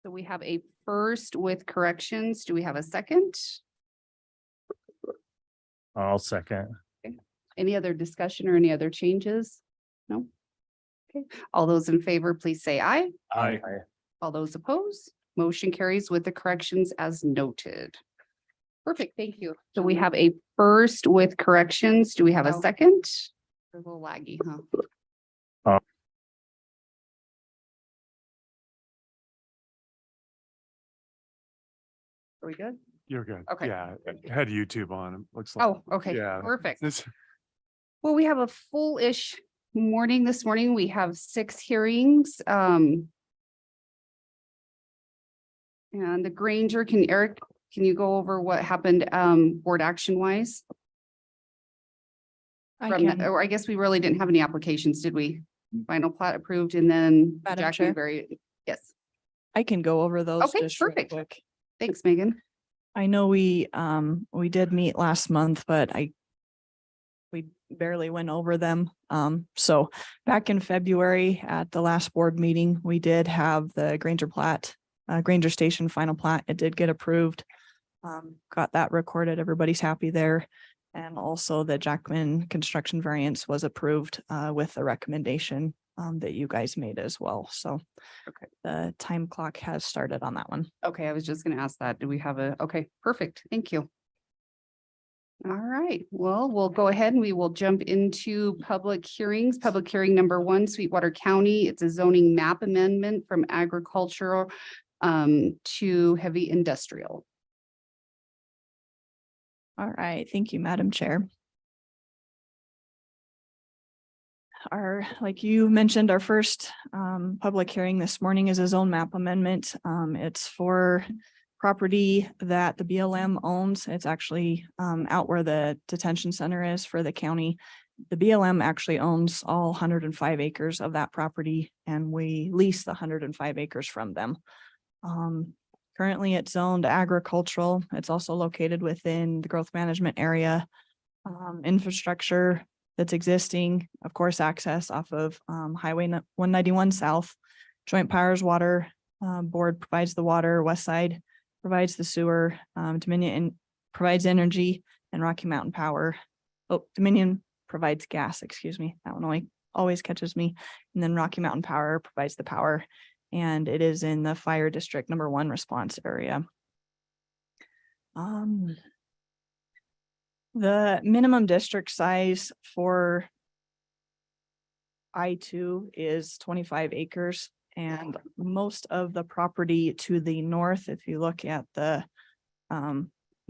So we have a first with corrections. Do we have a second? I'll second. Any other discussion or any other changes? No? Okay, all those in favor, please say aye. Aye. All those opposed, motion carries with the corrections as noted. Perfect, thank you. So we have a first with corrections. Do we have a second? A little laggy, huh? Are we good? You're good. Okay. Yeah, I had YouTube on. It looks like. Oh, okay, Yeah. perfect. This, Well, we have a full-ish morning this morning. We have 6 hearings. And the Granger, Eric, can you go over what happened board action wise? Or I guess we really didn't have any applications, did we? Final plat approved and then Madam Chair? Yes, I can go over those. Okay, just real perfect. quick. thanks, Megan. I know we did meet last month, but we barely went over them. So back in February at the last board meeting, we did have the Granger Station final plat. It did get approved. Got that recorded. Everybody's happy there. And also the Jackman construction variance was approved with the recommendation that you guys made as well. So Okay. the time clock has started on that one. Okay, I was just gonna ask that. Do we have okay, perfect. Thank you. All right, well, we'll go ahead and we will jump into public hearings. Public hearing number 1, Sweetwater County. It's a zoning map amendment from agricultural to heavy industrial. All right, thank you, Madam Chair. Like you mentioned, our first public hearing this morning is a zone map amendment. It's for property that the BLM owns. It's actually out where the detention center is for the county. The BLM actually owns all 105 acres of that property, and we lease the 105 acres from them. Currently, it's zoned agricultural. It's also located within the growth management area. Infrastructure that's existing, of course, access off of Highway 191 South. Joint Powers Water Board provides the water, West Side provides the sewer, Dominion provides energy, and Rocky Mountain Power. Oh, Dominion provides gas, excuse me. That one always catches me. And then Rocky Mountain Power provides the power. And it is in the fire district number 1 response area. The minimum district size for I-2 is 25 acres, and most of the property to the north, if you look at the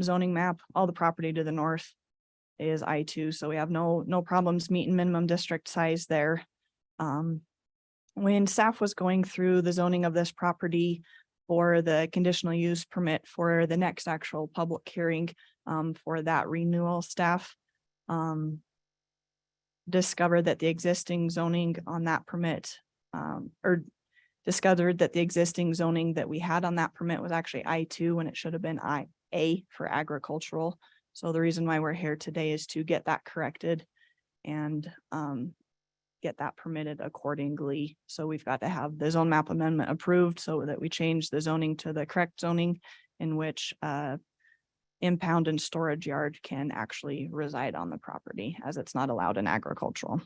zoning map, all the property to the north is I-2. So we have no problems meeting minimum district size there. When staff was going through the zoning of this property for the conditional use permit for the next actual public hearing for that renewal, staff discovered that the existing zoning on that permit or discovered that the existing zoning that we had on that permit was actually I-2 when it should have been IA for agricultural. So the reason why we're here today is to get that corrected and get that permitted accordingly. So we've got to have the zone map amendment approved so that we change the zoning to the correct zoning in which impound and storage yard can actually reside on the property, as it's not allowed in agricultural.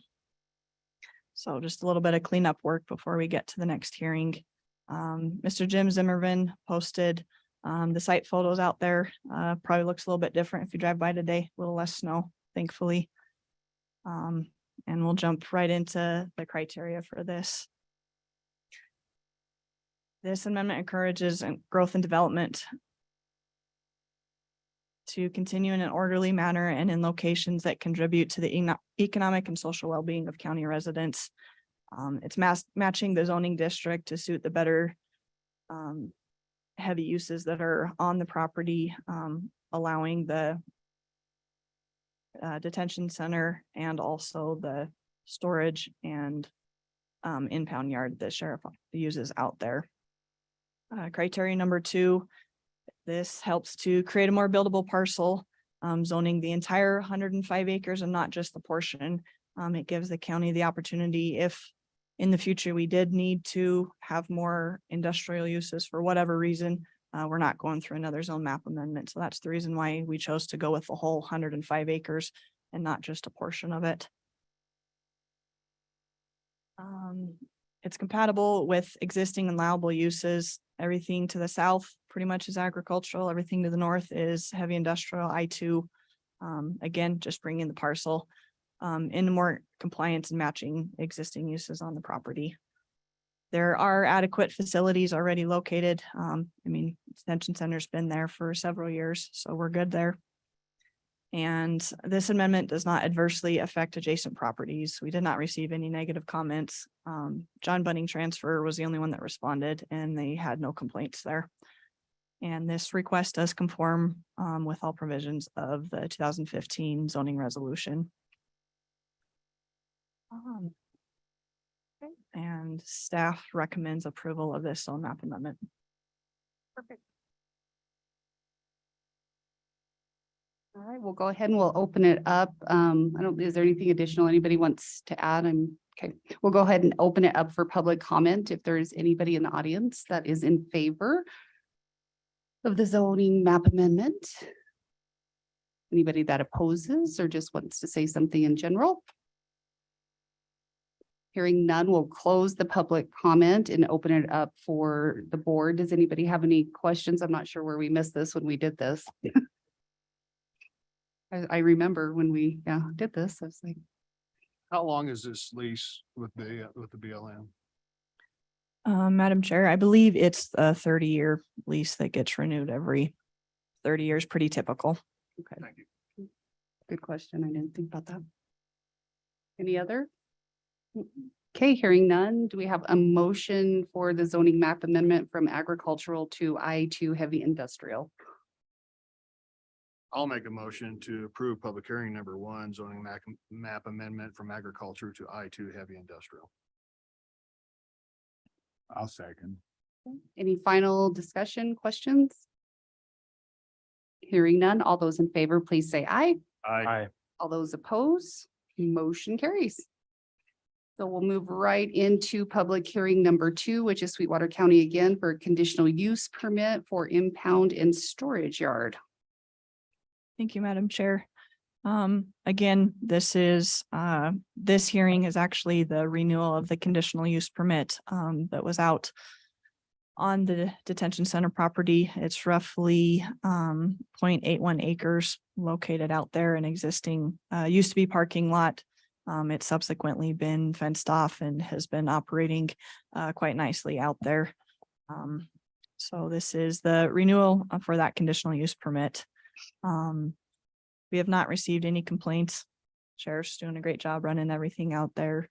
So just a little bit of cleanup work before we get to the next hearing. Mr. Jim Zimmerman posted the site photos out there. Probably looks a little bit different if you drive by today, a little less snow, thankfully. And we'll jump right into the criteria for this. This amendment encourages growth and development to continue in an orderly manner and in locations that contribute to the economic and social well-being of county residents. It's matching the zoning district to suit the better heavy uses that are on the property, allowing the detention center and also the storage and impound yard that sheriff uses out there. Criteria number 2, this helps to create a more buildable parcel, zoning the entire 105 acres and not just the portion. It gives the county the opportunity, if in the future, we did need to have more industrial uses for whatever reason. We're not going through another zone map amendment. So that's the reason why we chose to go with the whole 105 acres and not just a portion of it. It's compatible with existing allowable uses. Everything to the south pretty much is agricultural. Everything to the north is heavy industrial. I-2, again, just bringing the parcel into more compliance and matching existing uses on the property. There are adequate facilities already located. I mean, extension center's been there for several years, so we're good there. And this amendment does not adversely affect adjacent properties. We did not receive any negative comments. John Bunning Transfer was the only one that responded, and they had no complaints there. And this request does conform with all provisions of the 2015 zoning resolution. Okay, and staff recommends approval of this zone map amendment. Perfect. All right, we'll go ahead and we'll open it up. Is there anything additional anybody wants to add? Okay. We'll go ahead and open it up for public comment. If there's anybody in the audience that is in favor of the zoning map amendment. Anybody that opposes or just wants to say something in general? Hearing none, we'll close the public comment and open it up for the board. Does anybody have any questions? I'm not sure where we missed this when we did this. I remember when we did this, I was like, How long is this lease with the BLM? Madam Chair, I believe it's a 30-year lease that gets renewed every 30 years, pretty typical. okay, Thank you. good question. I didn't think about that. Any other? Okay, hearing none. Do we have a motion for the zoning map amendment from agricultural to I-2 heavy industrial? I'll make a motion to approve public hearing number 1, zoning map amendment from agriculture to I-2 heavy industrial. I'll second. Any final discussion, questions? Hearing none. All those in favor, please say aye. Aye. All those opposed, motion carries. So we'll move right into public hearing number 2, which is Sweetwater County again for a conditional use permit for impound and storage yard. Thank you, Madam Chair. Again, this hearing is actually the renewal of the conditional use permit that was out on the detention center property. It's roughly 0.81 acres located out there, an existing used to be parking lot. It's subsequently been fenced off and has been operating quite nicely out there. So this is the renewal for that conditional use permit. We have not received any complaints. Sheriff's doing a great job running everything out there.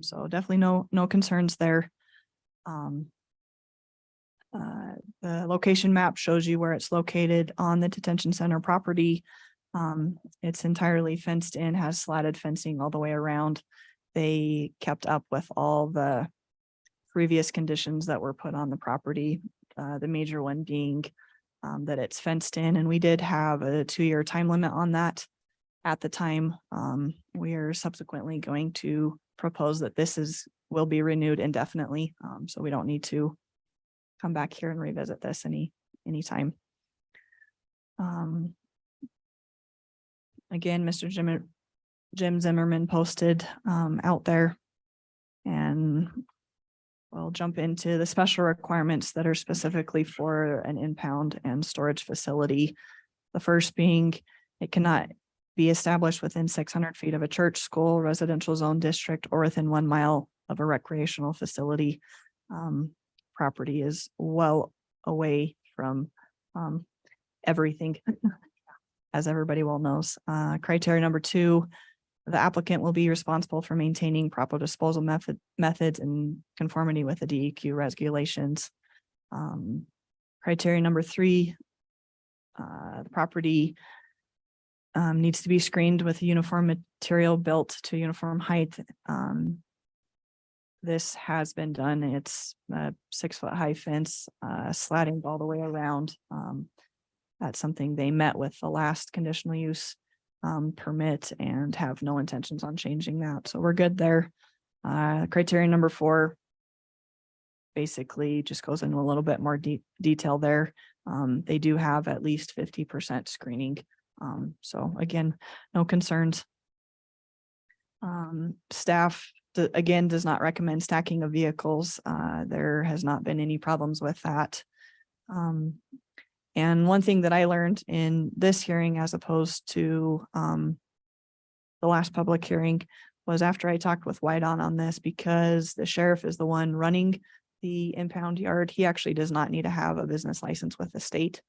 So definitely no concerns there. The location map shows you where it's located on the detention center property. It's entirely fenced in, has slatted fencing all the way around. They kept up with all the previous conditions that were put on the property. The major one being that it's fenced in, and we did have a 2-year time limit on that at the time. We are subsequently going to propose that this will be renewed indefinitely. So we don't need to come back here and revisit this anytime. Again, Mr. Jim Zimmerman posted out there, and we'll jump into the special requirements that are specifically for an impound and storage facility. The first being, it cannot be established within 600 feet of a church, school, residential zone district, or within 1 mile of a recreational facility. Property is well away from everything, as everybody well knows. Criteria number 2, the applicant will be responsible for maintaining proper disposal methods in conformity with the DEQ regulations. Criteria number 3, the property needs to be screened with a uniform material built to uniform height. This has been done. It's a 6-foot high fence, slatting all the way around. That's something they met with the last conditional use permit and have no intentions on changing that. So we're good there. Criterion number 4 basically just goes into a little bit more detail there. They do have at least 50% screening. So again, no concerns. Staff again does not recommend stacking of vehicles. There has not been any problems with that. And one thing that I learned in this hearing as opposed to the last public hearing was after I talked with White on this, because the sheriff is the one running the impound yard, he actually does not need to have a business license with the state.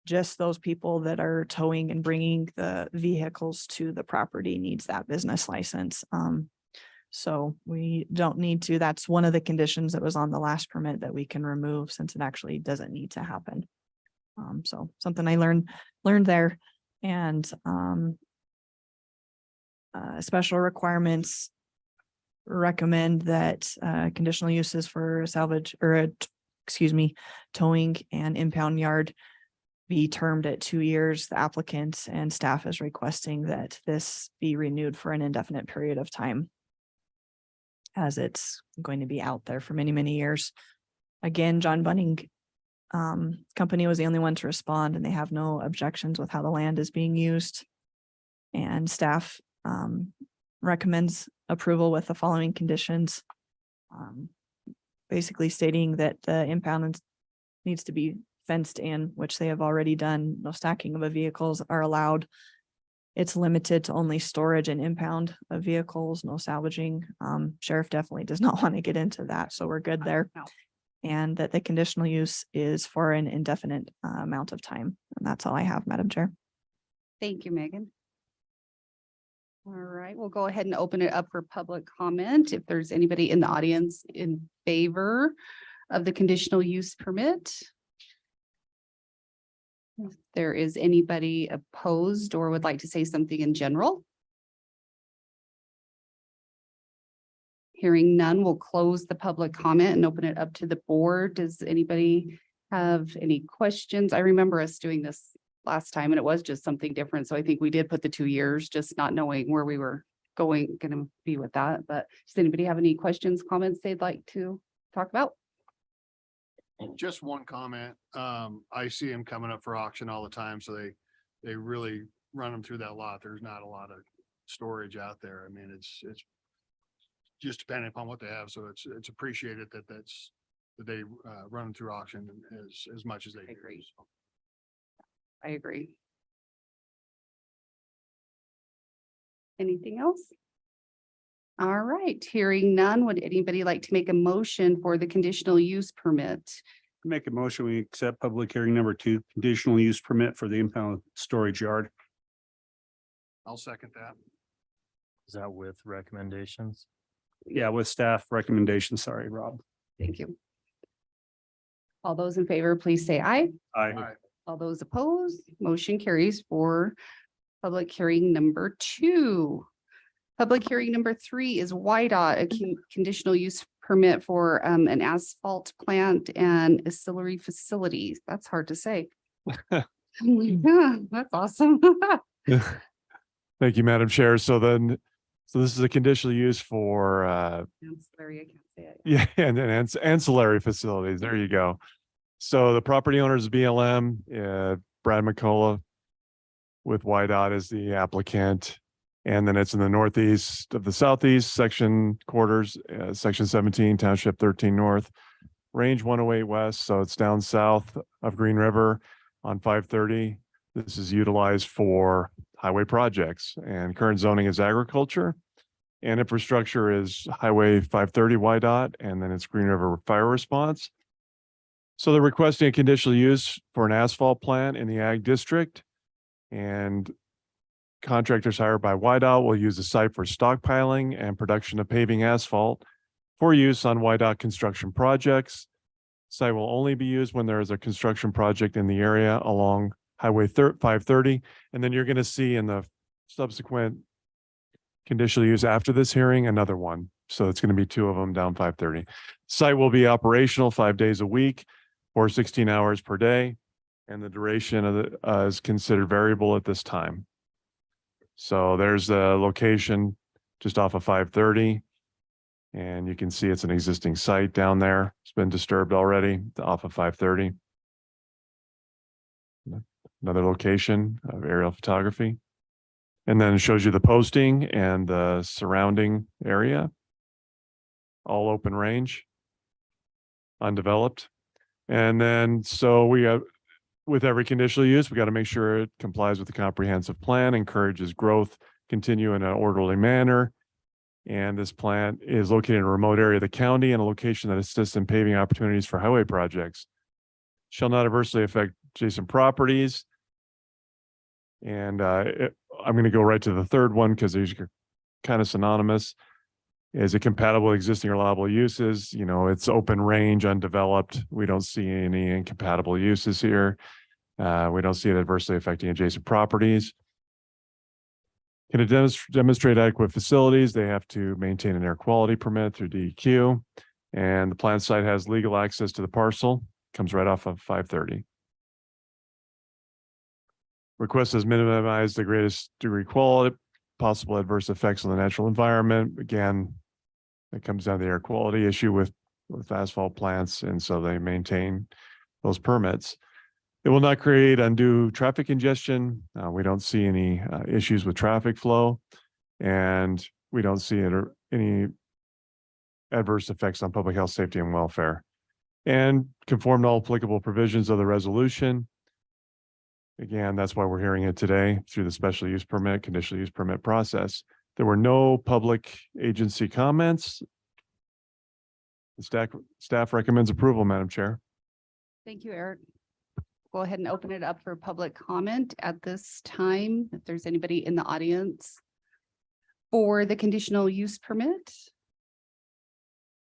Just those people that are towing and bringing the vehicles to the property needs that business license. So we don't need to, that's one of the conditions that was on the last permit that we can remove since it actually doesn't need to happen. So something I learned there. And special requirements recommend that conditional uses for salvage or towing and impound yard be termed at 2 years. The applicant and staff is requesting that this be renewed for an indefinite period of time, as it's going to be out there for many, many years. Again, John Bunning company was the only one to respond, and they have no objections with how the land is being used. And staff recommends approval with the following conditions. Basically stating that the impound needs to be fenced in, which they have already done. No stacking of the vehicles are allowed. It's limited to only storage and impound of vehicles, no salvaging. Sheriff definitely does not want to get into that, so we're good there. No. And that the conditional use is for an indefinite amount of time. And that's all I have, Madam Chair. Thank you, Megan. All right, we'll go ahead and open it up for public comment. If there's anybody in the audience in favor of the conditional use permit. If there is anybody opposed or would like to say something in general. Hearing none, we'll close the public comment and open it up to the board. Does anybody have any questions? I remember us doing this last time and it was just something different. So I think we did put the 2 years, just not knowing where we were going to be with that. But does anybody have any questions, comments they'd like to talk about? Just one comment. I see them coming up for auction all the time, so they really run them through that lot. There's not a lot of storage out there. I mean, it's just depending upon what they have. So it's appreciated that they run them through auction as much as they do. Agree. So. I agree. Anything else? All right, hearing none, would anybody like to make a motion for the conditional use permit? Make a motion, we accept public hearing number 2, conditional use permit for the impound storage yard. I'll second that. Is that with recommendations? Yeah, with staff recommendation. Sorry, Rob. Thank you. All those in favor, please say aye. Aye. All right. All those opposed, motion carries for public hearing number 2. Public hearing number 3 is WYDOT, a conditional use permit for an asphalt plant and ancillary facilities. That's hard to say. Yeah, that's awesome. Thank you, Madam Chair. So this is a conditional use for, Ancillary, I can't say it. yeah, and then ancillary facilities. There you go. So the property owner is BLM, Brad McCullough with YDOT as the applicant. And then it's in the northeast of the southeast section quarters, section 17, township 13 north, range 108 west. So it's down south of Green River on 530. This is utilized for highway projects, and current zoning is agriculture, and infrastructure is Highway 530 YDOT, and then it's Green River Fire Response. So they're requesting a conditional use for an asphalt plant in the ag district, and contractors hired by YDOT will use the site for stockpiling and production of paving asphalt for use on YDOT construction projects. Site will only be used when there is a construction project in the area along Highway 530. And then you're going to see in the subsequent conditional use after this hearing, another one. So it's going to be 2 of them down 530. Site will be operational 5 days a week or 16 hours per day. And the duration of the is considered variable at this time. So there's a location just off of 530. And you can see it's an existing site down there. It's been disturbed already off of 530. Another location of aerial photography. And then it shows you the posting and the surrounding area. All open range, undeveloped. And then, so we have, with every conditional use, we got to make sure it complies with the comprehensive plan, encourages growth, continue in an orderly manner. And this plant is located in a remote area of the county and a location that assists in paving opportunities for highway projects. Shall not adversely affect adjacent properties. And I'm going to go right to the third one because these are kind of synonymous. Is it compatible with existing or allowable uses? You know, it's open range, undeveloped. We don't see any incompatible uses here. We don't see it adversely affecting adjacent properties. Can it demonstrate adequate facilities? They have to maintain an air quality permit through DEQ. And the plant site has legal access to the parcel, comes right off of 530. Request has minimized the greatest degree quality, possible adverse effects on the natural environment. Again, it comes down to the air quality issue with asphalt plants, and so they maintain those permits. It will not create undue traffic congestion. We don't see any issues with traffic flow, and we don't see any adverse effects on public health, safety, and welfare. And conform to all applicable provisions of the resolution. Again, that's why we're hearing it today through the special use permit, conditional use permit process. There were no public agency comments. The staff recommends approval, Madam Chair. Thank you, Eric. Go ahead and open it up for public comment at this time. If there's anybody in the audience for the conditional use permit.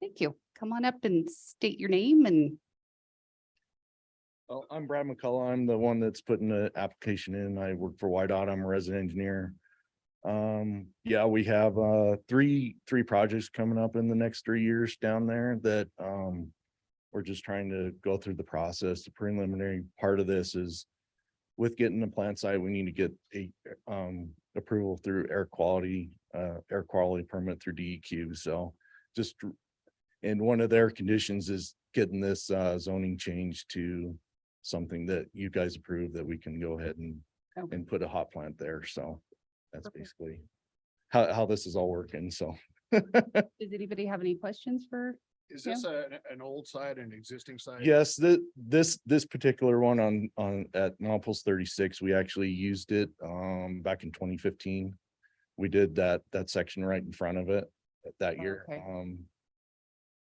Thank you. Come on up and state your name and Oh, I'm Brad McCullough. I'm the one that's putting the application in. I work for YDOT. I'm a resident engineer. Yeah, we have three projects coming up in the next 3 years down there that we're just trying to go through the process. The preliminary part of this is with getting the plant site, we need to get a approval through air quality permit through DEQ. So just, and one of their conditions is getting this zoning change to something that you guys approve that we can go ahead and put a hot plant there. So that's basically how this is all working. So does anybody have any questions for? Is this an old site, an existing site? yes, this particular one on at Milepost 36, we actually used it back in 2015. We did that section right in front of it that year. Okay.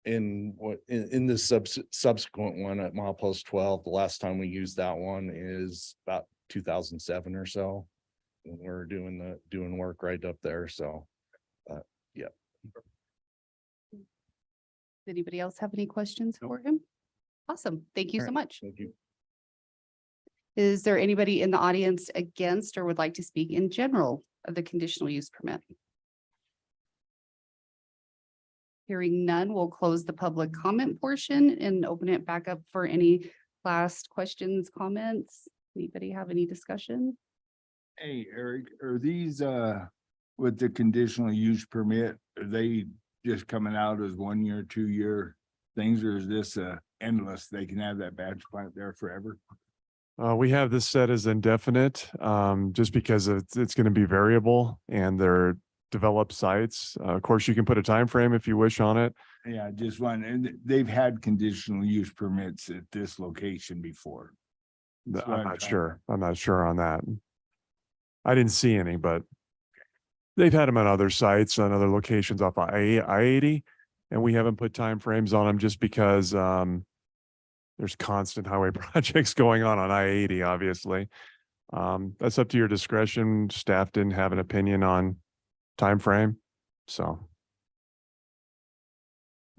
In the subsequent one at Milepost 12, the last time we used that one is about 2007 or so. When we're doing work right up there. So yeah. Does anybody else have any questions for him? Awesome. Thank you All so right. much. Thank you. Is there anybody in the audience against or would like to speak in general of the conditional use permit? Hearing none, we'll close the public comment portion and open it back up for any last questions, comments. Anybody have any discussion? Hey, Eric, are these, with the conditional use permit, are they just coming out as 1 year, 2 year things, or is this, endless? They can have that batch plant there forever? We have this set as indefinite, just because it's going to be variable and they're developed sites. Of course, you can put a time frame if you wish on it. Yeah, just one, and they've had conditional use permits at this location before. That's what I'm not trying- sure. I'm not sure on that. I didn't see any, but they've had them on other sites, on other locations off of I-80, and we haven't put time frames on them just because there's constant highway projects going on I-80, obviously. That's up to your discretion. Staff didn't have an opinion on time frame, so.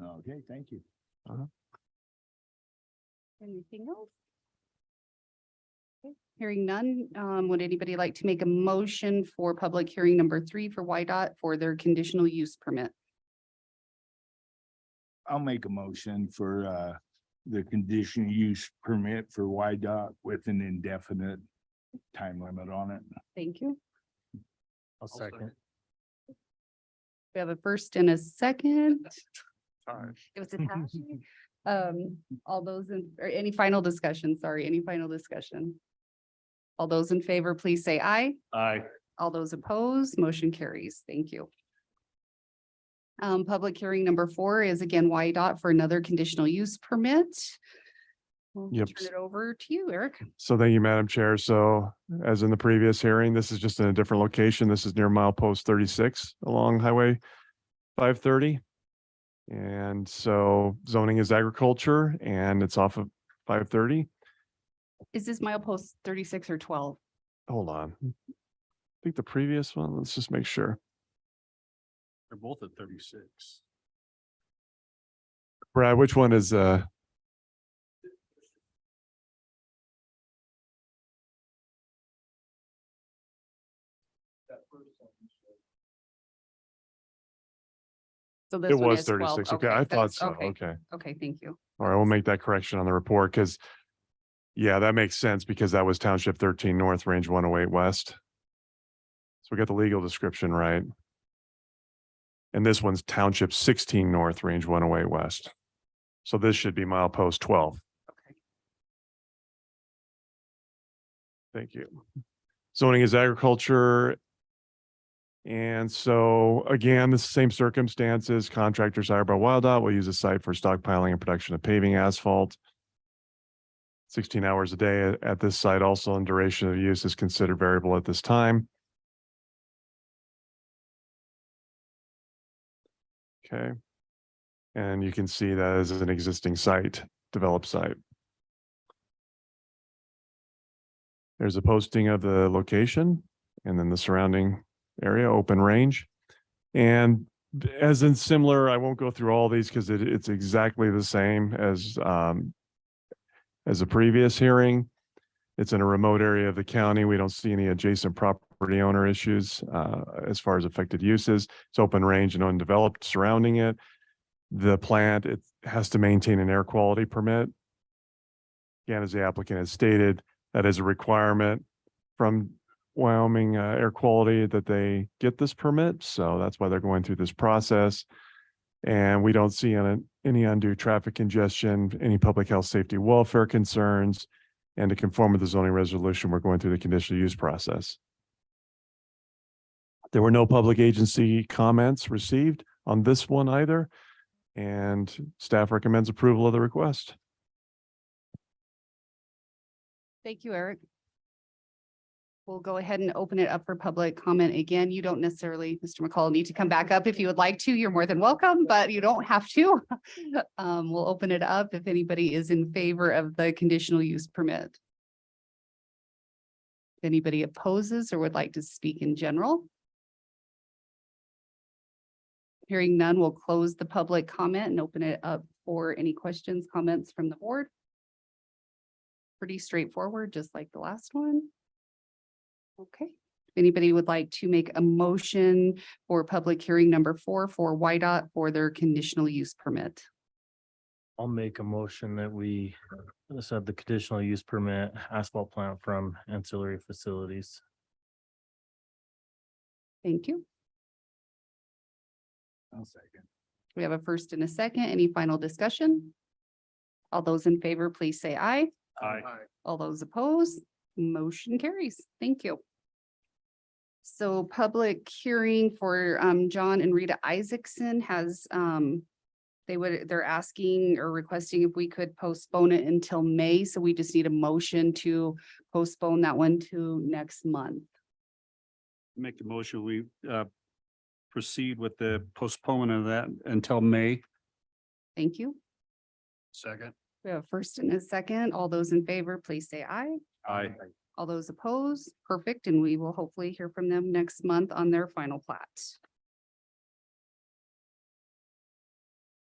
Okay, thank you. Anything else? Okay, hearing none, would anybody like to make a motion for public hearing number 3 for YDOT for their conditional use permit? I'll make a motion for the conditional use permit for YDOT with an indefinite time limit on it. Thank you. I'll second. We have a first and a second. Alright. It was attached. All those or any final discussion, sorry, any final discussion? All those in favor, please say aye. Aye. All those opposed, motion carries. Thank you. Public hearing number 4 is again YDOT for another conditional use permit. We'll Yep. turn it over to you, Eric. So thank you, Madam Chair. So as in the previous hearing, this is just in a different location. This is near milepost 36 along Highway 530. And so zoning is agriculture and it's off of 530. Is this milepost 36 or 12? Hold on. I think the previous one, let's just make sure. They're both at 36. Brad, which one is So this it one was is 12. 36. Okay, I thought that's- so. Okay, Okay. okay, thank you. All right, we'll make that correction on the report because yeah, that makes sense because that was Township 13 North, Range 108 West. So we got the legal description right. And this one's Township 16 North, Range 108 West. So this should be milepost 12. Okay. Thank you. Zoning is agriculture. And so again, the same circumstances, contractors hired by WildDOT will use the site for stockpiling and production of paving asphalt. 16 hours a day at this site also, and duration of use is considered variable at this time. Okay. And you can see that as an existing site, developed site. There's a posting of the location and then the surrounding area, open range. And as in similar, I won't go through all these because it's exactly the same as a previous hearing. It's in a remote area of the county. We don't see any adjacent property owner issues as far as affected uses. It's open range and undeveloped surrounding it. The plant, it has to maintain an air quality permit. Again, as the applicant has stated, that is a requirement from Wyoming air quality that they get this permit. So that's why they're going through this process. And we don't see any undue traffic congestion, any public health, safety, welfare concerns. And to conform with the zoning resolution, we're going through the conditional use process. There were no public agency comments received on this one either. And staff recommends approval of the request. Thank you, Eric. We'll go ahead and open it up for public comment again. You don't necessarily, Mr. McCall, need to come back up if you would like to. You're more than welcome, but you don't have to. We'll open it up if anybody is in favor of the conditional use permit. If anybody opposes or would like to speak in general. Hearing none, we'll close the public comment and open it up for any questions, comments from the board. Pretty straightforward, just like the last one. Okay, if anybody would like to make a motion for public hearing number 4 for YDOT for their conditional use permit. I'll make a motion that we set the conditional use permit asphalt plant from ancillary facilities. Thank you. I'll second. We have a first and a second. Any final discussion? All those in favor, please say aye. Aye. All those opposed, motion carries. Thank you. So public hearing for John and Rita Isaacson has they're asking or requesting if we could postpone it until May. So we just need a motion to postpone that one to next month. Make the motion, we proceed with the postponement of that until May. Thank you. Second. We have a first and a second. All those in favor, please say aye. Aye. All those opposed, perfect, and we will hopefully hear from them next month on their final plat.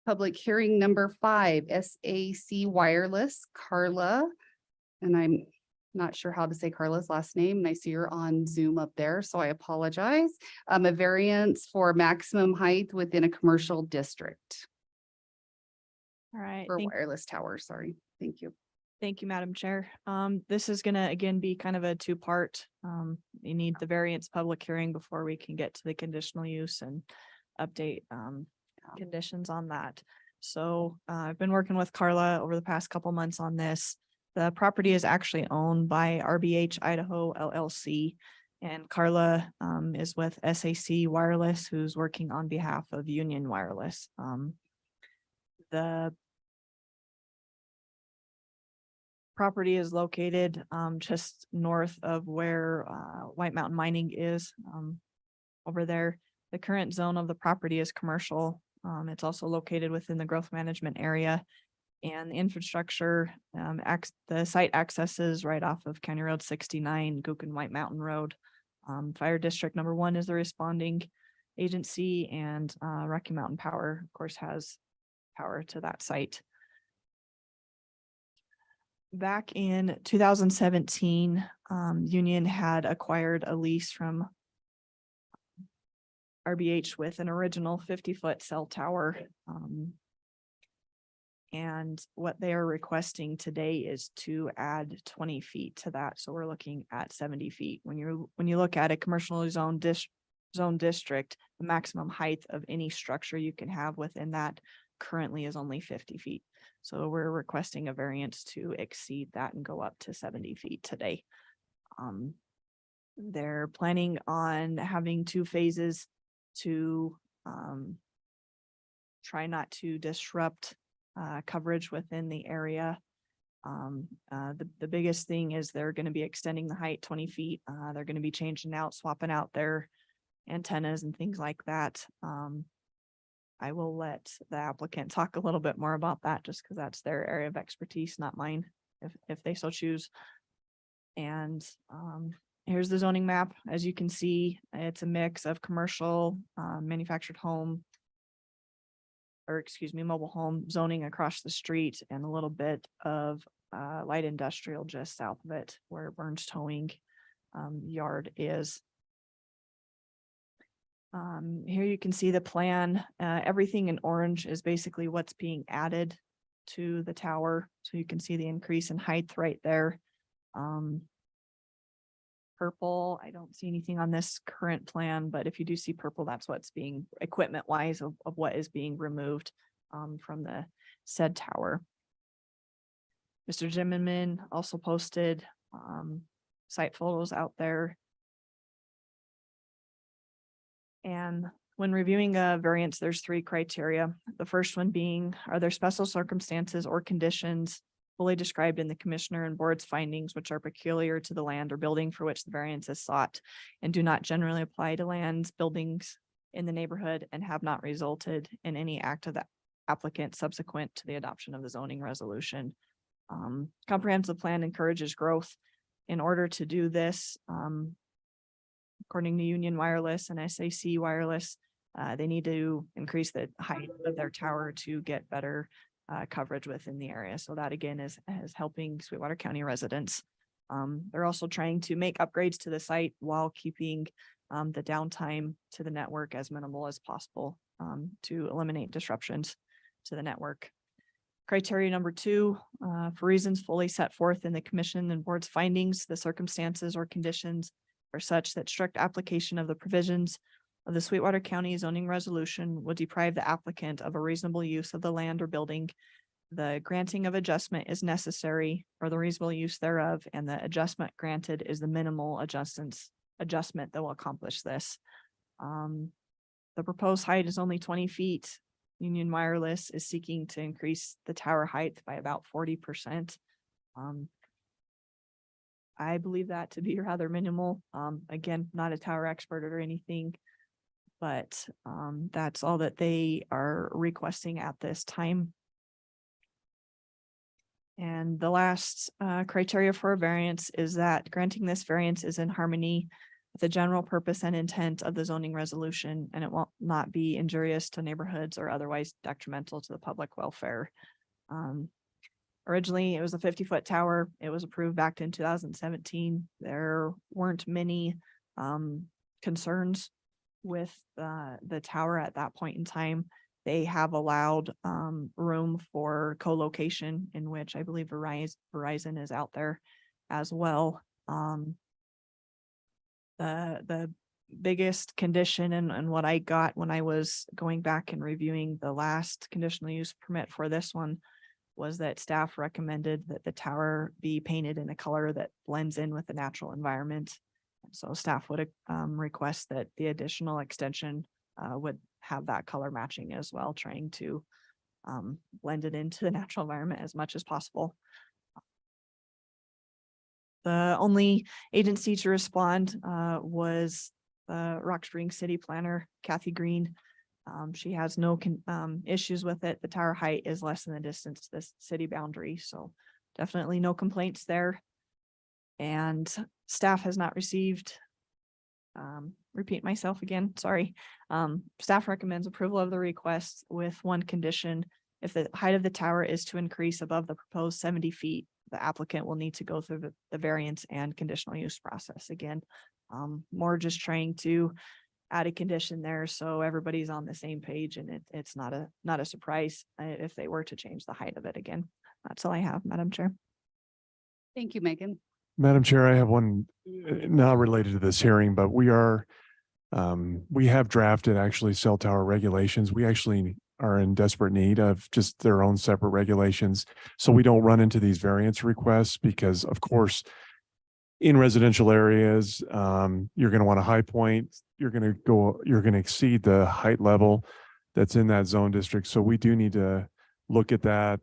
Public hearing number 5, SAC Wireless, Carla. And I'm not sure how to say Carla's last name, and I see her on Zoom up there, so I apologize. A variance for maximum height within a commercial district All right. for wireless tower, sorry. Thank you. Thank you, Madam Chair. This is gonna again be kind of a two-part. You need the variance public hearing before we can get to the conditional use, and update conditions on that. So I've been working with Carla over the past couple months on this. The property is actually owned by RBH Idaho LLC. And Carla is with SAC Wireless, who's working on behalf of Union Wireless. The property is located just north of where White Mountain Mining is over there. The current zone of the property is commercial. It's also located within the growth management area. And the infrastructure, the site accesses right off of County Road 69, Gook and White Mountain Road. Fire District number 1 is the responding agency, and Rocky Mountain Power, of course, has power to that site. Back in 2017, Union had acquired a lease from RBH with an original 50-foot cell tower. And what they are requesting today is to add 20 feet to that. So we're looking at 70 feet. When you look at a commercial zone district, the maximum height of any structure you can have within that currently is only 50 feet. So we're requesting a variance to exceed that and go up to 70 feet today. They're planning on having 2 phases to try not to disrupt coverage within the area. The biggest thing is they're going to be extending the height 20 feet. They're going to be changing out, swapping out their antennas and things like that. I will let the applicant talk a little bit more about that just because that's their area of expertise, not mine, if they so choose. And here's the zoning map. As you can see, it's a mix of commercial, manufactured home, or excuse me, mobile home zoning across the street, and a little bit of light industrial just south of it where Burns Towing yard is. Here you can see the plan. Everything in orange is basically what's being added to the tower. So you can see the increase in height right there. Purple, I don't see anything on this current plan, but if you do see purple, that's what's being equipment wise of what is being removed from the said tower. Mr. Zimmerman also posted site photos out there. And when reviewing a variance, there's 3 criteria. The first one being, are there special circumstances or conditions fully described in the commissioner and board's findings, which are peculiar to the land or building for which the variance is sought and do not generally apply to lands, buildings in the neighborhood, and have not resulted in any act of the applicant subsequent to the adoption of the zoning resolution. Comprehensive plan encourages growth. In order to do this, according to Union Wireless and SAC Wireless, they need to increase the height of their tower to get better coverage within the area. So that again is helping Sweetwater County residents. They're also trying to make upgrades to the site while keeping the downtime to the network as minimal as possible to eliminate disruptions to the network. Criteria number 2, for reasons fully set forth in the commission and board's findings, the circumstances or conditions are such that strict application of the provisions of the Sweetwater County zoning resolution would deprive the applicant of a reasonable use of the land or building. The granting of adjustment is necessary for the reasonable use thereof, and the adjustment granted is the minimal adjustment that will accomplish this. The proposed height is only 20 feet. Union Wireless is seeking to increase the tower height by about 40%. I believe that to be rather minimal. Again, not a tower expert or anything, but that's all that they are requesting at this time. And the last criteria for a variance is that granting this variance is in harmony with the general purpose and intent of the zoning resolution, and it will not be injurious to neighborhoods or otherwise detrimental to the public welfare. Originally, it was a 50-foot tower. It was approved back in 2017. There weren't many concerns with the tower at that point in time. They have allowed room for co-location, in which I believe Verizon is out there as well. The biggest condition and what I got when I was going back and reviewing the last conditional use permit for this one was that staff recommended that the tower be painted in a color that blends in with the natural environment. So staff would request that the additional extension would have that color matching as well, trying to blend it into the natural environment as much as possible. The only agency to respond was Rock Springs City Planner, Kathy Green. She has no issues with it. The tower height is less than the distance to the city boundary, so definitely no complaints there. And staff has not received, repeat myself again, sorry. Staff recommends approval of the request with one condition. If the height of the tower is to increase above the proposed 70 feet, the applicant will need to go through the variance and conditional use process again. More just trying to add a condition there so everybody's on the same page and it's not a surprise if they were to change the height of it again. That's all I have, Madam Chair. Thank you, Megan. Madam Chair, I have one not related to this hearing, but we have drafted actually cell tower regulations. We actually are in desperate need of just their own separate regulations. So we don't run into these variance requests because of course, in residential areas, you're going to want a high point. You're going to exceed the height level that's in that zone district. So we do need to look at that.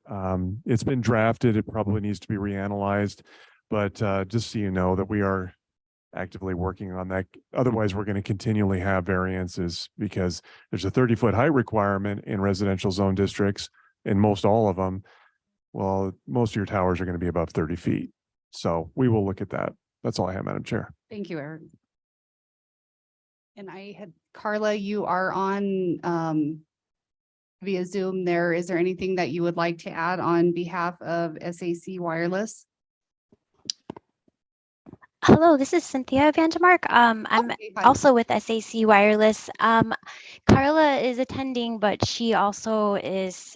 It's been drafted. It probably needs to be reanalyzed, but just so you know that we are actively working on that. Otherwise, we're going to continually have variances because there's a 30-foot height requirement in residential zone districts in most all of them. Well, most of your towers are going to be above 30 feet. So we will look at that. That's all I have, Madam Chair. Thank you, Eric. And I had, Carla, you are on via Zoom there. Is there anything that you would like to add on behalf of SAC Wireless? Hello, this is Cynthia Vandermark. I'm Okay, hi. also with SAC Wireless. Carla is attending, but she also is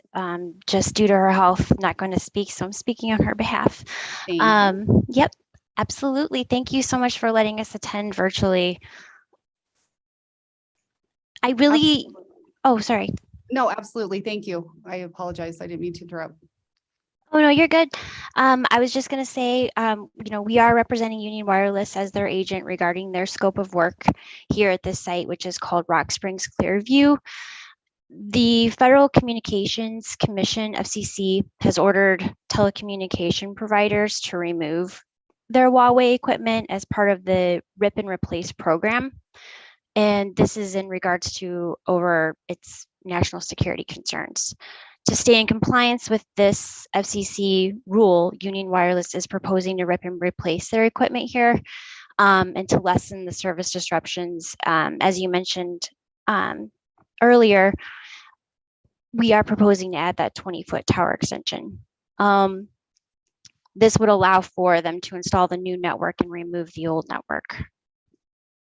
just due to her health not going to speak, so I'm speaking on her behalf. Thank you. Yep, absolutely. Thank you so much for letting us attend virtually. I really, Absolutely. oh, sorry. No, absolutely. Thank you. I apologize. I didn't mean to interrupt. Oh, no, you're good. I was just going to say, we are representing Union Wireless as their agent regarding their scope of work here at this site, which is called Rock Springs Clearview. The Federal Communications Commission, FCC, has ordered telecommunication providers to remove their Huawei equipment as part of the RIP and Replace program. And this is in regards to over its national security concerns. To stay in compliance with this FCC rule, Union Wireless is proposing to rip and replace their equipment here and to lessen the service disruptions. As you mentioned earlier, we are proposing to add that 20-foot tower extension. This would allow for them to install the new network and remove the old network.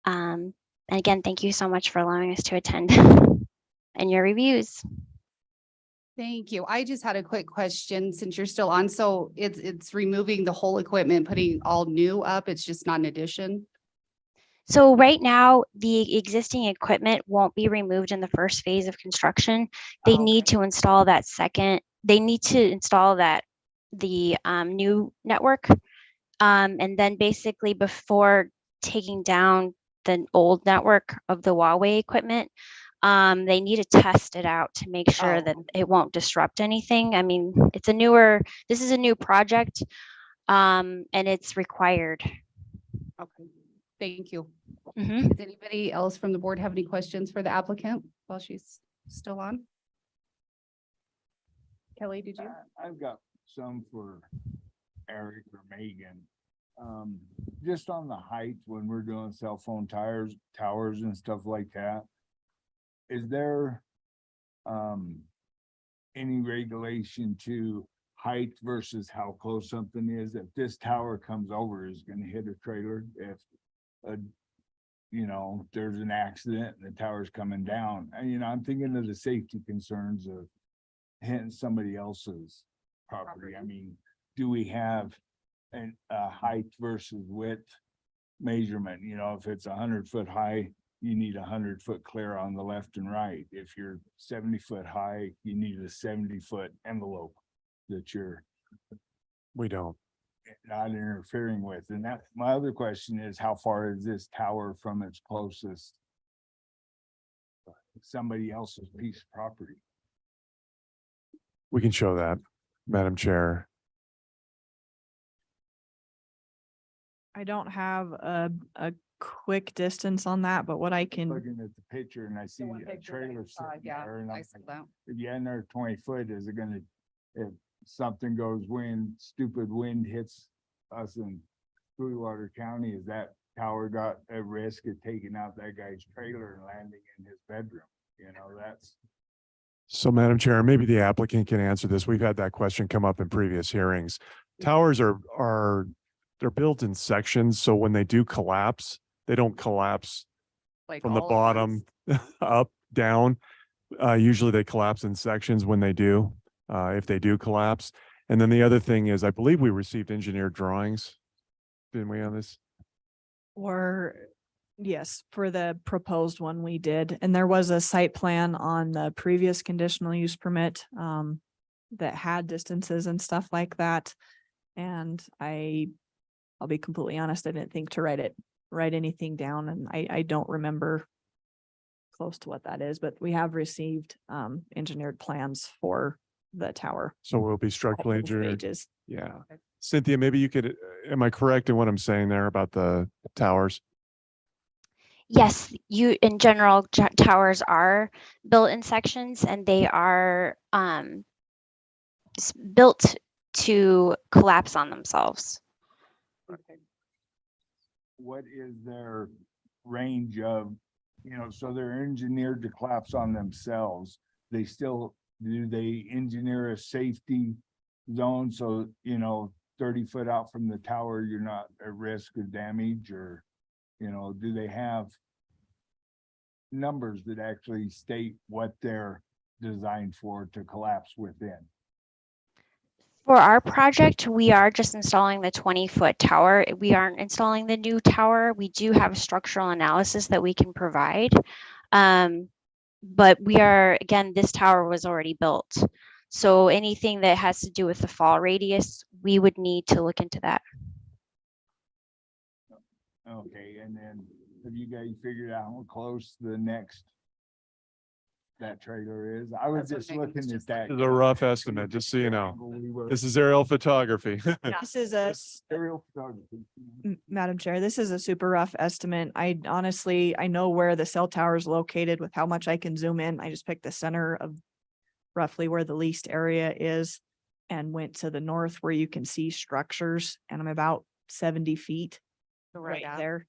And again, thank you so much for allowing us to attend and your reviews. Thank you. I just had a quick question since you're still on. So it's removing the whole equipment, putting all new up. It's just not an addition. So right now, the existing equipment won't be removed in the first phase of construction. They need to install that they need to install the new network. And then basically before taking down the old network of the Huawei equipment, they need to test it out to make sure that it won't disrupt anything. I mean, this is a new project, and it's required. Okay, thank you. Mm-hmm. Does anybody else from the board have any questions for the applicant while she's still on? Kelly, did you? I've got some for Eric or Megan. Just on the height when we're doing cell phone towers and stuff like that. Is there any regulation to height versus how close something is? If this tower comes over, is gonna hit a trailer, if there's an accident and the tower's coming down, and I'm thinking of the safety concerns of hitting somebody else's property. I mean, do we have a height versus width measurement? If it's 100-foot high you need 100 foot clear on the left and right. If you're 70 foot high, you need a 70 foot envelope that you're We don't. not interfering with. And that, my other question is, how far is this tower from its closest somebody else's piece of property? We can show that, Madam Chair. I don't have a quick distance on that, but what I can, Looking at the picture and I see a trailer sitting Yeah, there, and I I'm saw like, that. if you had another 20 foot, is it gonna, if something goes stupid wind hits us in Sweetwater County, is that tower got at risk of taking out that guy's trailer and landing in his bedroom? You know, that's, So Madam Chair, maybe the applicant can answer this. We've had that question come up in previous hearings. Towers they're built in sections, so when they do collapse, they don't collapse Like from the all at bottom once. up, down. Usually they collapse in sections when they do, if they do collapse. And then the other thing is, I believe we received engineered drawings. Didn't we on this? or yes, for the proposed one we did, and there was a site plan on the previous conditional use permit that had distances and stuff like that. And I'll be completely honest, I didn't think to write anything down, and I don't remember close to what that is, but we have received engineered plans for the tower. So we'll be structurally both engineered. stages. Yeah. Okay. Cynthia, maybe you could, am I correct in what I'm saying there about the towers? Yes, in general, towers are built in sections and they are built to collapse on themselves. Okay. what is their range of, so they're engineered to collapse on themselves. Do they engineer a safety zone? So, 30 foot out from the tower, you're not at risk of damage, or, do they have numbers that actually state what they're designed for to collapse within? For our project, we are just installing the 20-foot tower. We aren't installing the new tower. We do have structural analysis that we can provide. But again, this tower was already built. So anything that has to do with the fall radius, we would need to look into that. Okay, and then have you guys figured out how close that trailer is? I was That's what just I'm thinking, looking at just that. This is a rough estimate, just so you know. We were- This is aerial photography. This is a Aerial photography. Madam Chair, this is a super rough estimate. I know where the cell tower is located with how much I can zoom in. I just picked the center of roughly where the leased area is and went to the north where you can see structures, and I'm about 70 feet right there.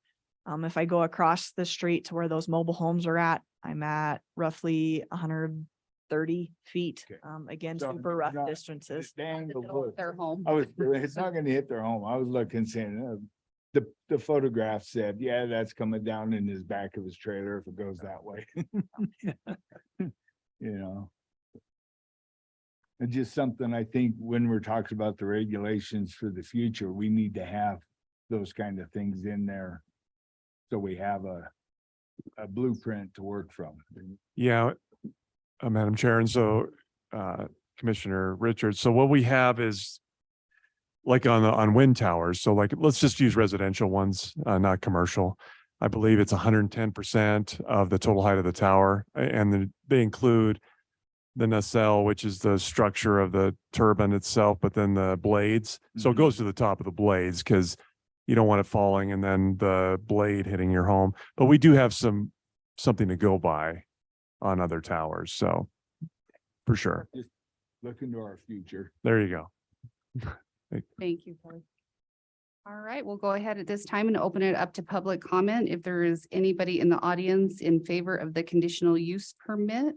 If I go across the street to where those mobile homes are at, I'm at roughly 130 feet. Okay. Again, So super rough not- distances. Their home. It's not gonna hit their home. I was looking, saying, the photograph said, yeah, that's coming down in his back of his trailer if it goes that way. It's just something I think when we're talking about the regulations for the future, we need to have those kind of things in there. So we have a blueprint to work from. Yeah, Madam Chair, and so Commissioner Richards, so what we have is like on wind towers, so like, let's just use residential ones, not commercial. I believe it's 110% of the total height of the tower, and they include the nacelle, which is the structure of the turbine itself, but then the blades. So it goes to the top of the blades because you don't want it falling and then the blade hitting your home. But we do have something to go by on other towers. So for sure. Just look into our future. There you go. Thank you, Kelly. All right, we'll go ahead at this time and open it up to public comment. If there is anybody in the audience in favor of the conditional use permit.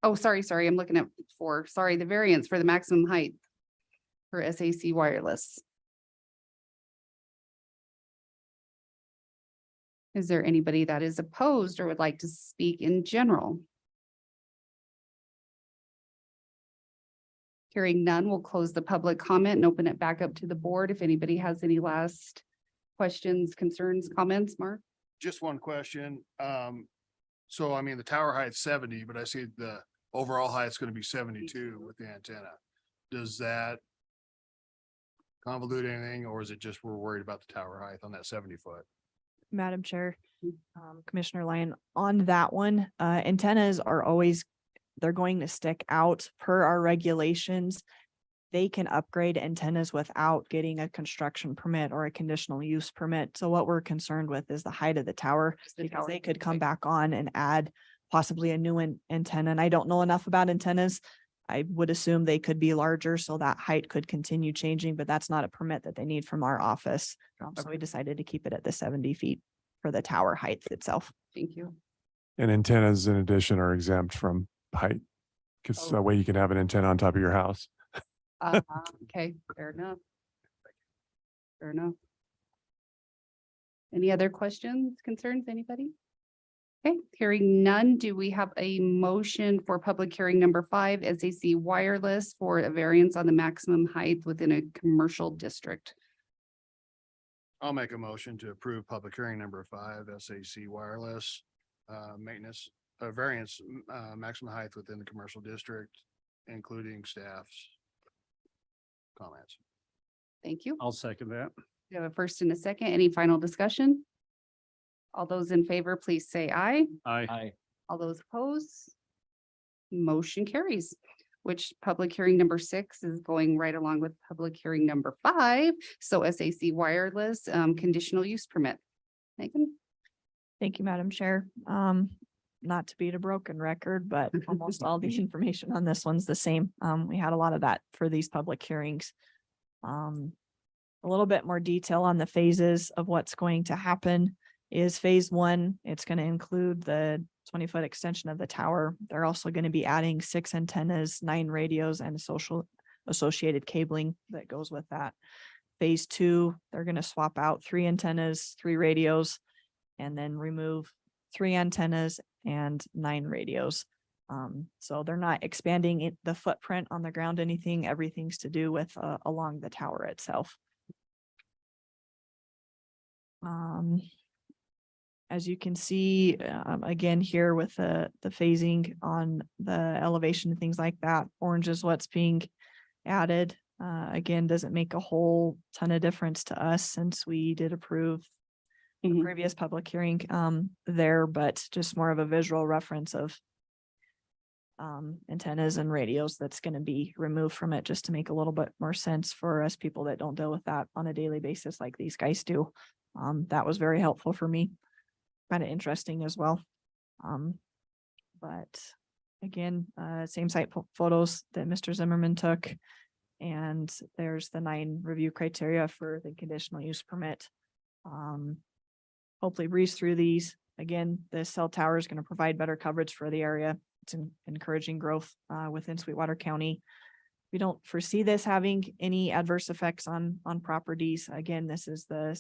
Oh, sorry, I'm looking at the variance for the maximum height for SAC wireless. Is there anybody that is opposed or would like to speak in general? Hearing none, we'll close the public comment and open it back up to the board. If anybody has any last questions, concerns, comments, Mark? just one question. So I mean, the tower height's 70, but I see the overall height's gonna be 72 with the antenna. Does that convolute anything, or is it just we're worried about the tower height on that 70 foot? Madam Chair, Commissioner Lyon, on that one, antennas are always, they're going to stick out per our regulations. They can upgrade antennas without getting a construction permit or a conditional use permit. So what we're concerned with is the height of the tower, because they could come back on and add possibly a new antenna. And I don't know enough about antennas. I would assume they could be larger, so that height could continue changing, but that's not a permit that they need from our office. So we decided to keep it at the 70 feet for the tower height itself. Thank you. And antennas in addition are exempt from height. Because Oh. that way you can have an antenna on top of your house. Okay, fair enough. Fair enough. Any other questions, concerns, anybody? Okay, hearing none, do we have a motion for public hearing number 5, SAC Wireless for a variance on the maximum height within a commercial district? I'll make a motion to approve public hearing number 5, SAC Wireless, maintenance, variance, maximum height within the commercial district, including staff's comments. Thank you. I'll second that. We have a first and a second. Any final discussion? All those in favor, please say aye. Aye. All those opposed? Motion carries, which public hearing number 6 is going right along with public hearing number 5. So SAC Wireless, conditional use permit. Megan? Thank you, Madam Chair. Not to beat a broken record, but almost all the information on this one's the same. We had a lot of that for these public hearings. A little bit more detail on the phases of what's going to happen is phase 1. It's going to include the 20-foot extension of the tower. They're also going to be adding 6 antennas, 9 radios, and associated cabling that goes with that. Phase 2, they're going to swap out 3 antennas, 3 radios, and then remove 3 antennas and 9 radios. So they're not expanding the footprint on the ground, anything, everything's to do with along the tower itself. As you can see, again, here with the phasing on the elevation and things like that, orange is what's being added. Again, doesn't make a whole ton of difference to us since we did approve the previous public hearing there, but just more of a visual reference of antennas and radios that's going to be removed from it, just to make a little bit more sense for us people that don't deal with that on a daily basis like these guys do. That was very helpful for me. Kind of interesting as well. But again, same site photos that Mr. Zimmerman took. And there's the 9 review criteria for the conditional use permit. Hopefully breeze through these. Again, the cell tower is going to provide better coverage for the area. It's encouraging growth within Sweetwater County. We don't foresee this having any adverse effects on properties. Again, this is the,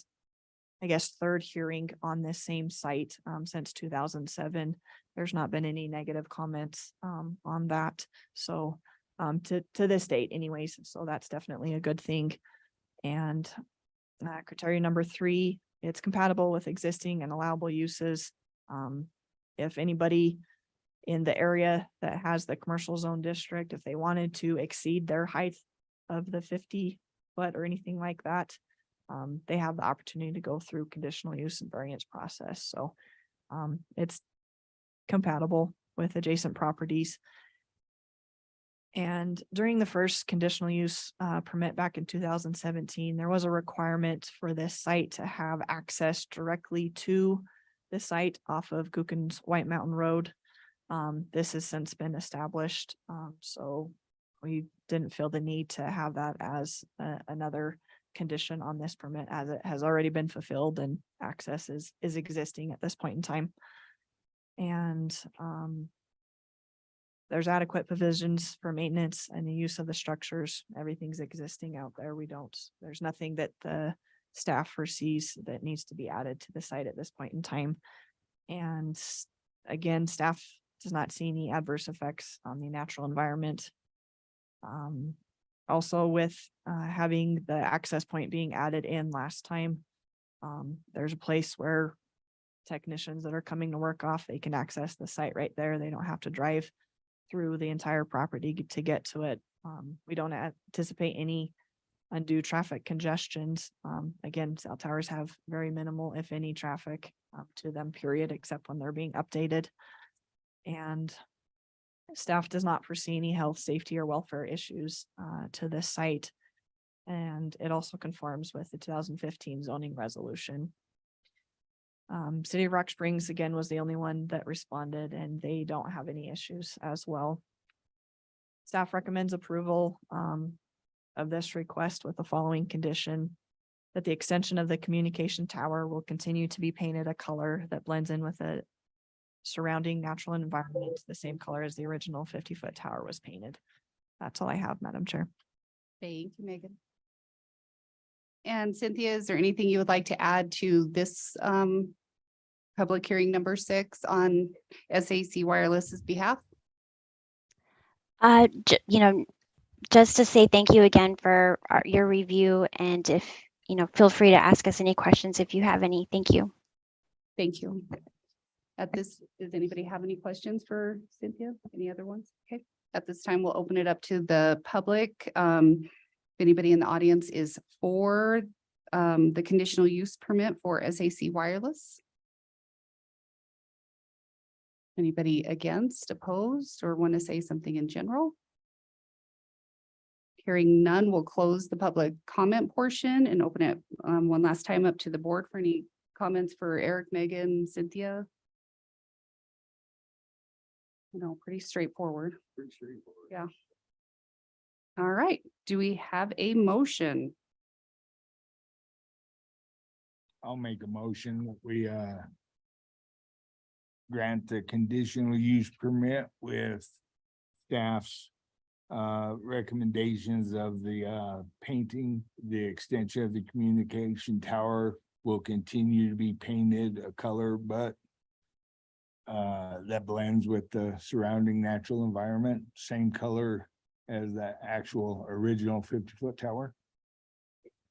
I guess, 3rd hearing on this same site since 2007. There's not been any negative comments on that. So to this date anyways, so that's definitely a good thing. And criteria number 3, it's compatible with existing and allowable uses. If anybody in the area that has the commercial zone district, if they wanted to exceed their height of the 50 foot or anything like that, they have the opportunity to go through conditional use and variance process. So it's compatible with adjacent properties. And during the first conditional use permit back in 2017, there was a requirement for this site to have access directly to the site off of Gookin's White Mountain Road. This has since been established. So we didn't feel the need to have that as another condition on this permit, as it has already been fulfilled and access is existing at this point in time. And there's adequate provisions for maintenance and the use of the structures. Everything's existing out there. There's nothing that the staff foresees that needs to be added to the site at this point in time. And again, staff does not see any adverse effects on the natural environment. Also with having the access point being added in last time, there's a place where technicians that are coming to work off, they can access the site right there. They don't have to drive through the entire property to get to it. We don't anticipate any undue traffic congestions. Again, cell towers have very minimal, if any, traffic to them, period, except when they're being updated. And staff does not foresee any health, safety, or welfare issues to this site. And it also conforms with the 2015 zoning resolution. City of Rock Springs, again, was the only one that responded, and they don't have any issues as well. Staff recommends approval of this request with the following condition: that the extension of the communication tower will continue to be painted a color that blends in with the surrounding natural environment, the same color as the original 50-foot tower was painted. That's all I have, Madam Chair. Thank you, Megan. And Cynthia, is there anything you would like to add to this public hearing number 6 on SAC Wireless's behalf? Just to say thank you again for your review, and if, feel free to ask us any questions if you have any. Thank you. Thank you. Does anybody have any questions for Cynthia? Any other ones? Okay. At this time, we'll open it up to the public. If anybody in the audience is for the conditional use permit for SAC Wireless. Anybody against, opposed, or want to say something in general? Hearing none, we'll close the public comment portion and open it one last time up to the board for any comments for Eric, Megan, Cynthia. Pretty straightforward. Yeah. All right. Do we have a motion? I'll make a motion that we grant the conditional use permit with staff's recommendations of the painting. The extension of the communication tower will continue to be painted a color, but that blends with the surrounding natural environment, same color as the actual original 50-foot tower.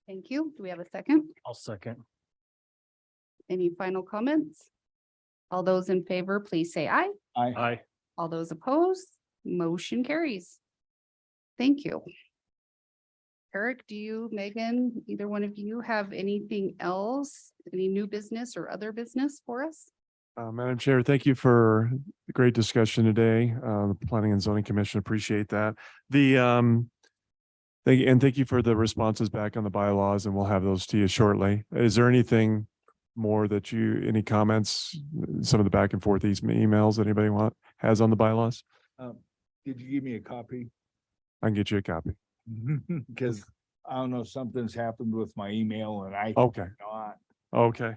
Thank you. Do we have a second? I'll second. Any final comments? All those in favor, please say aye. Aye. All those opposed, motion carries. Thank you. Eric, do you, Megan, either one of you have anything else? Any new business or other business for us? Madam Chair, thank you for the great discussion today. The Planning and Zoning Commission appreciate that. Thank you for the responses back on the bylaws, and we'll have those to you shortly. Is there anything more that any comments, some of the back and forth emails that anybody has on the bylaws? Did you give me a copy? I can get you a copy. Because I don't know, something's happened with my email and I Okay. cannot, Okay.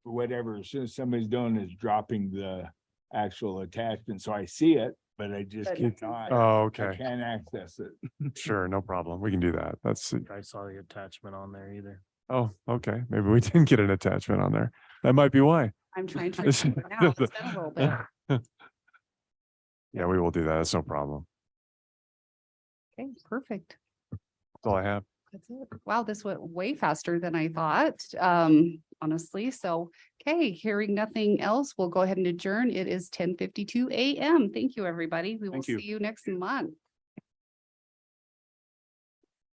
for whatever, as soon as somebody's doing is dropping the actual attachment, so I see it, but I just But cannot. Oh, I okay. can't access it. Sure. No problem. We can do that. I saw the attachment on there either. Oh, okay. Maybe we didn't get an attachment on there. That might be why. I'm trying to remember now. It's been a little bit. Yeah, we will do that. That's no problem. Okay, perfect. That's all I have. That's it. Wow, this went way faster than I thought, honestly. So, okay, hearing nothing else, we'll go ahead and adjourn. It is 10:52 a.m. Thank you, everybody. We will Thank you. see you next month.